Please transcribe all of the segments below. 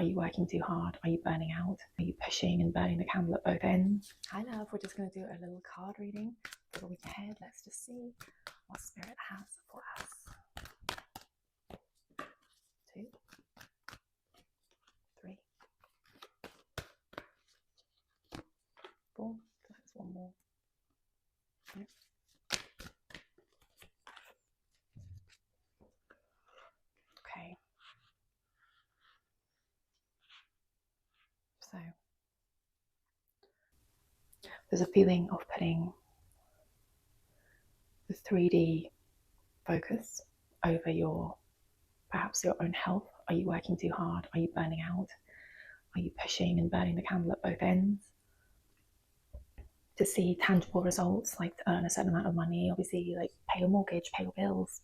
Are you working too hard? Are you burning out? Are you pushing and burning the candle at both ends? Hi love, we're just going to do a little card reading for the week ahead. Let's just see what Spirit has for us. 2, 3, 4, that's one more. Yep. Okay. So there's a feeling of putting the 3D focus over perhaps your own health. Are you working too hard? Are you burning out? Are you pushing and burning the candle at both ends? To see tangible results, like to earn a certain amount of money, obviously, like pay your mortgage, pay your bills,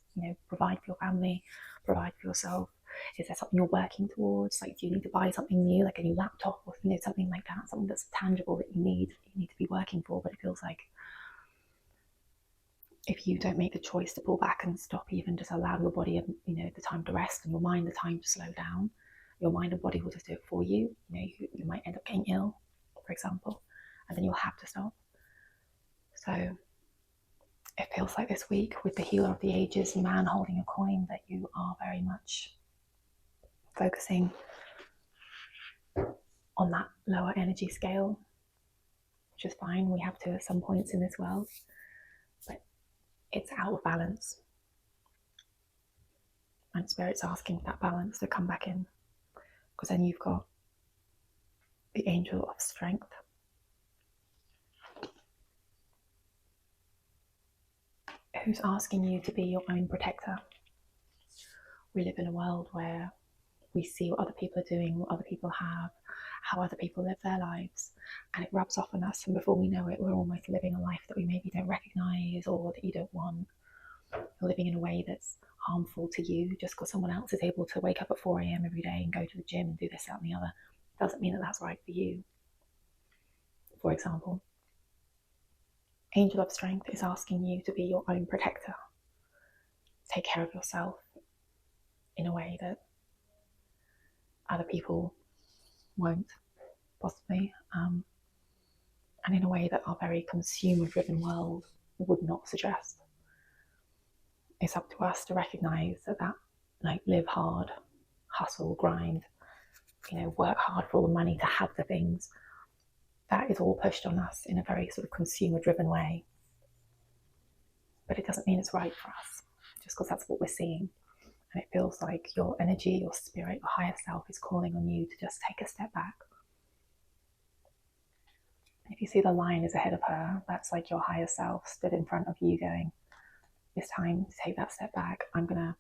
provide for your family, provide for yourself. Is there something you're working towards? Like, do you need to buy something new, like a new laptop or something like that, something that's tangible that you need to be working for? But it feels like if you don't make the choice to pull back and stop, even just allow your body, the time to rest, and your mind the time to slow down, your mind and body will just do it for you. You might end up getting ill, for example, and then you'll have to stop. So it feels like this week, with the Healer of the Ages, man holding a coin, that you are very much focusing on that lower energy scale, which is fine. We have to at some points in this world, but it's out of balance. And Spirit's asking that balance to come back in, because then you've got the Angel of Strength, who's asking you to be your own protector. We live in a world where we see what other people are doing, what other people have, how other people live their lives, and it rubs off on us, and before we know it, we're almost living a life that we maybe don't recognize or that you don't want. You're living in a way that's harmful to you just because someone else is able to wake up at 4 a.m. every day and go to the gym and do this, that and the other. Doesn't mean that that's right for you. For example, Angel of Strength is asking you to be your own protector. Take care of yourself in a way that other people won't, possibly, and in a way that our very consumer-driven world would not suggest. It's up to us to recognize that live hard, hustle, grind, work hard for all the money to have the things, that is all pushed on us in a very sort of consumer-driven way. But it doesn't mean it's right for us, just because that's what we're seeing. And it feels like your energy, your spirit, your higher self is calling on you to just take a step back. If you see the lion is ahead of her, that's like your higher self stood in front of you going, it's time to take that step back. I'm going to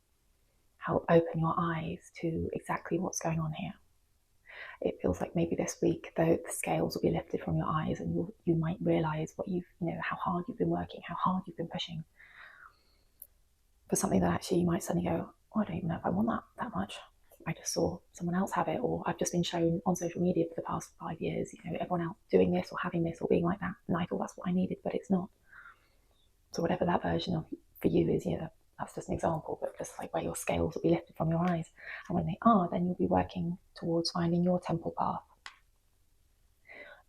help open your eyes to exactly what's going on here. It feels like maybe this week the scales will be lifted from your eyes, and you might realize what how hard you've been working, how hard you've been pushing for something that actually you might suddenly go, oh, I don't even know if I want that much. I just saw someone else have it, or I've just been shown on social media for the past 5 years, everyone else doing this or having this or being like that, and I thought that's what I needed, but it's not. So whatever that version of for you is, that's just an example, but just like where your scales will be lifted from your eyes. And when they are, then you'll be working towards finding your temple path,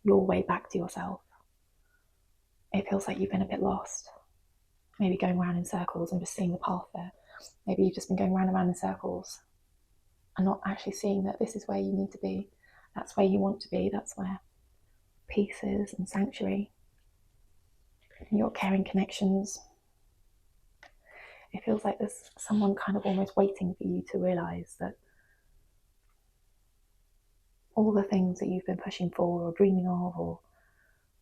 your way back to yourself. It feels like you've been a bit lost, maybe going around in circles and just seeing the path there. Maybe you've just been going round and round in circles and not actually seeing that this is where you need to be. That's where you want to be. That's where peace is and sanctuary. And your caring connections. It feels like there's someone kind of almost waiting for you to realize that all the things that you've been pushing for or dreaming of or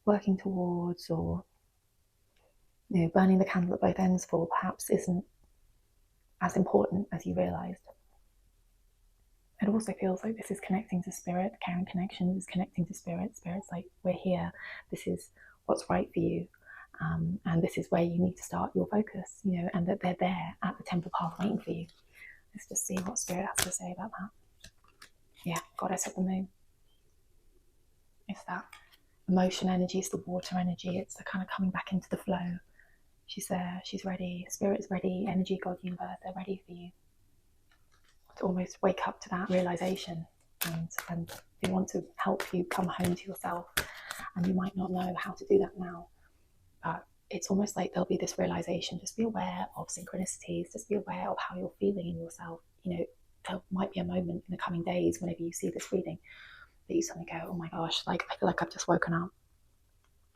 working towards or burning the candle at both ends for perhaps isn't as important as you realized. It also feels like this is connecting to spirit. Caring connections is connecting to spirit. Spirit's like, we're here. This is what's right for you. And this is where you need to start your focus, and that they're there at the temple path waiting for you. Let's just see what Spirit has to say about that. Yeah, Goddess of the Moon. It's that emotion energy, it's the water energy, it's the kind of coming back into the flow. She's there, she's ready, Spirit is ready, energy, God, universe, they're ready for you. To almost wake up to that realization and they want to help you come home to yourself, and you might not know how to do that now, but it's almost like there'll be this realization. Just be aware of synchronicities, just be aware of how you're feeling in yourself. There might be a moment in the coming days whenever you see this reading that you suddenly go, oh my gosh, like I feel like I've just woken up.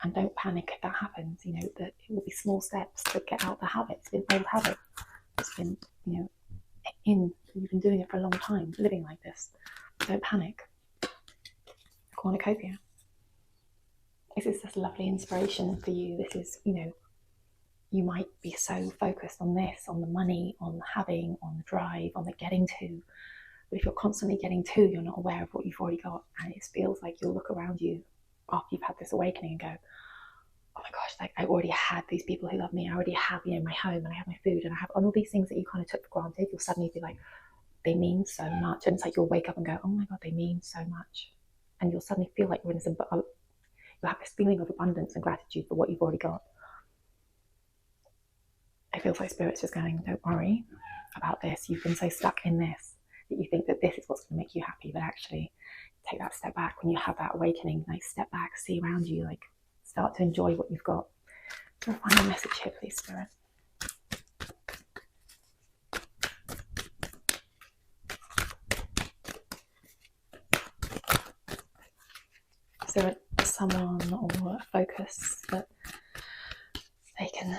And don't panic if that happens. That it will be small steps to get out the habit. It's been old habit. It's been, you've been doing it for a long time, living like this. Don't panic. Cornucopia. This is just lovely inspiration for you. This is, you might be so focused on this, on the money, on the having, on the drive, on the getting to. But if you're constantly getting to, you're not aware of what you've already got. And it feels like you'll look around you after you've had this awakening and go, oh my gosh, like I already had these people who love me. I already have, my home, and I have my food, and I have all these things that you kind of took for granted. You'll suddenly be like, they mean so much. And it's like you'll wake up and go, oh my God, they mean so much. And you'll suddenly feel like you'll have this feeling of abundance and gratitude for what you've already got. It feels like Spirit's just going, don't worry about this. You've been so stuck in this that you think that this is what's going to make you happy. But actually, take that step back. When you have that awakening, like step back, see around you, like start to enjoy what you've got. So find a message here, please, Spirit. Spirit, someone or a focus that they can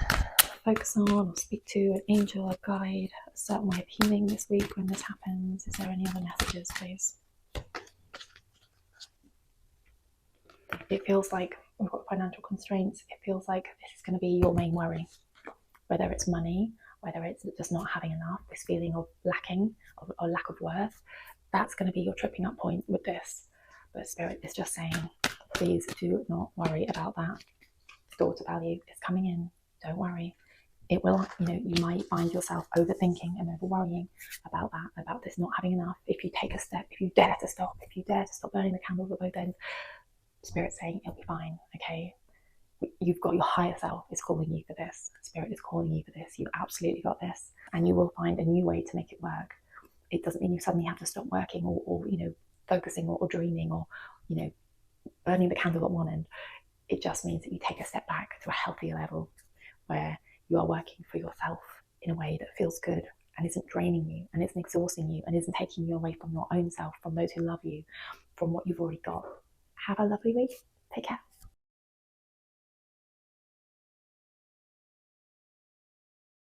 focus on or speak to, an angel, a guide, a certain way of healing this week when this happens. Is there any other messages, please? It feels like we've got financial constraints. It feels like this is going to be your main worry, whether it's money, whether it's just not having enough, this feeling of lacking or lack of worth. That's going to be your tripping up point with this. But Spirit is just saying, please do not worry about that. Daughter value is coming in. Don't worry. It will, you might find yourself overthinking and over worrying about that, about this not having enough. If you take a step, if you dare to stop burning the candles at both ends, Spirit's saying it'll be fine, okay? You've got your higher self is calling you for this. Spirit is calling you for this. You've absolutely got this. And you will find a new way to make it work. It doesn't mean you suddenly have to stop working or focusing or dreaming or, burning the candle at one end. It just means that you take a step back to a healthier level where you are working for yourself in a way that feels good and isn't draining you and isn't exhausting you and isn't taking you away from your own self, from those who love you, from what you've already got. Have a lovely week. Take care.